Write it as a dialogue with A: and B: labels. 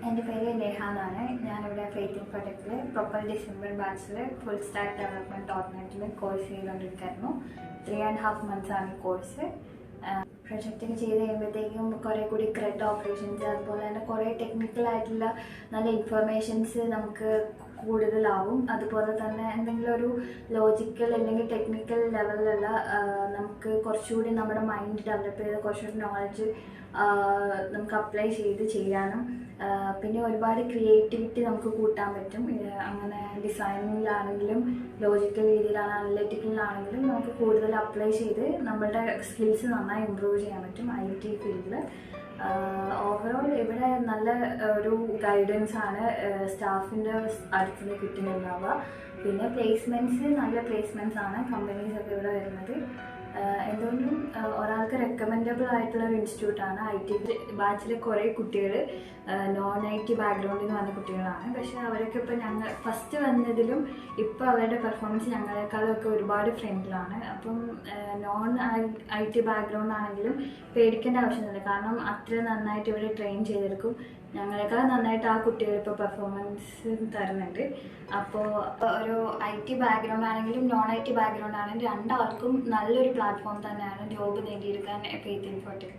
A: എൻ്റെ പേര് നെഹ എന്നാണ്. ഞാനിവിടെ ഫെയ്ത്ത് ഇൻഫോടെക്കിൽ പ്രൊപ്പർ ഡിസംബർ ബാച്ചിൽ full stack development .NET course ചെയ്തുകൊണ്ടിരിക്കുന്നു. 3.5 months ആണ് ഈ കോഴ്സ്. പ്രൊജക്റ്റൊക്കെ ചെയ്ത് കഴിയുമ്പോഴത്തേക്കും കുറേ കൂടി ക്രെഡ് ഓപ്പറേഷൻസ്, അതുപോലെ തന്നെ കുറേ ടെക്നിക്കലായിട്ടുള്ള നല്ല ഇൻഫർമേഷൻസ് നമുക്ക് കൂടുതലാവും. അതുപോലെ തന്നെ എന്തെങ്കിലും ഒരു ലോജിക്കൽ അല്ലെങ്കിൽ ടെക്നിക്കൽ ലെവലിലുള്ള നമുക്ക് കുറച്ചുകൂടി നമ്മുടെ മൈൻഡ് ഡെവലപ്പ് ചെയ്ത് കുറച്ചുകൂടി നോളജ് നമുക്ക് അപ്ലൈ ചെയ്ത് ചെയ്യാനും പിന്നെ ഒരുപാട് ക്രിയേറ്റിവിറ്റി നമുക്ക് കൂട്ടാൻ പറ്റും. അങ്ങനെ ഡിസൈനിങ്ങിലാണെങ്കിലും ലോജിക്കൽ രീതിയിലാണ് അനലറ്റിക്കലിലാണെങ്കിലും നമുക്ക് കൂടുതൽ അപ്ലൈ ചെയ്ത് നമ്മളുടെ സ്കിൽസ് നന്നായി ഇമ്പ്രൂവ് ചെയ്യാൻ പറ്റും IT ഫീൽഡിൽ. ഓവറോൾ ഇവിടെ നല്ല ഒരു ഗൈഡൻസ് ആണ് സ്റ്റാഫിൻ്റെ അടുത്തുനിന്ന് കിട്ടുന്നുണ്ടാവുക. പിന്നെ പ്ലേസ്മെൻറ്റ്സ് നല്ല പ്ലേസ്മെൻറ്റ്സ് ആണ് കമ്പനീസൊക്കെ ഇവിടെ വരുന്നത്. എന്തുകൊണ്ടും ഒരാൾക്ക് റെക്കമെൻഡബിൾ ആയിട്ടുള്ള ഒരു ഇൻസ്റ്റിറ്റ്യൂട്ടാണ്. IT ബാച്ചിലെ കുറേ കുട്ടികൾ non-IT ബാക്ക്ഗ്രൗണ്ടിൽ നിന്ന് വന്ന കുട്ടികളാണ്. പക്ഷേ അവരൊക്കെ ഇപ്പോൾ ഞങ്ങൾ ഫസ്റ്റ് വന്നതിലും ഇപ്പോൾ അവരുടെ പെർഫോമൻസ് ഞങ്ങളെക്കാളൊക്കെ ഒരുപാട് ഫ്രണ്ടിലാണ്. അപ്പം non-IT ബാക്ക്ഗ്രൗണ്ട് ആണെങ്കിലും പേടിക്കേണ്ട ആവശ്യമൊന്നുമില്ല. കാരണം അത്ര നന്നായിട്ട് ഇവിടെ ട്രെയിൻ ചെയ്തെടുക്കും. ഞങ്ങളെക്കാൾ നന്നായിട്ട് ആ കുട്ടികൾ ഇപ്പോൾ പെർഫോമൻസ് തരുന്നുണ്ട്. അപ്പോൾ ഒരു IT ബാക്ക്ഗ്രൗണ്ട് ആണെങ്കിലും non-IT ബാക്ക്ഗ്രൗണ്ട് ആണെങ്കിലും രണ്ടാൾക്കും നല്ലൊരു പ്ലാറ്റ്ഫോം തന്നെയാണ് ജോബ് നേടിയെടുക്കാൻ ഫെയ്ത്ത് ഇൻഫോടെക്.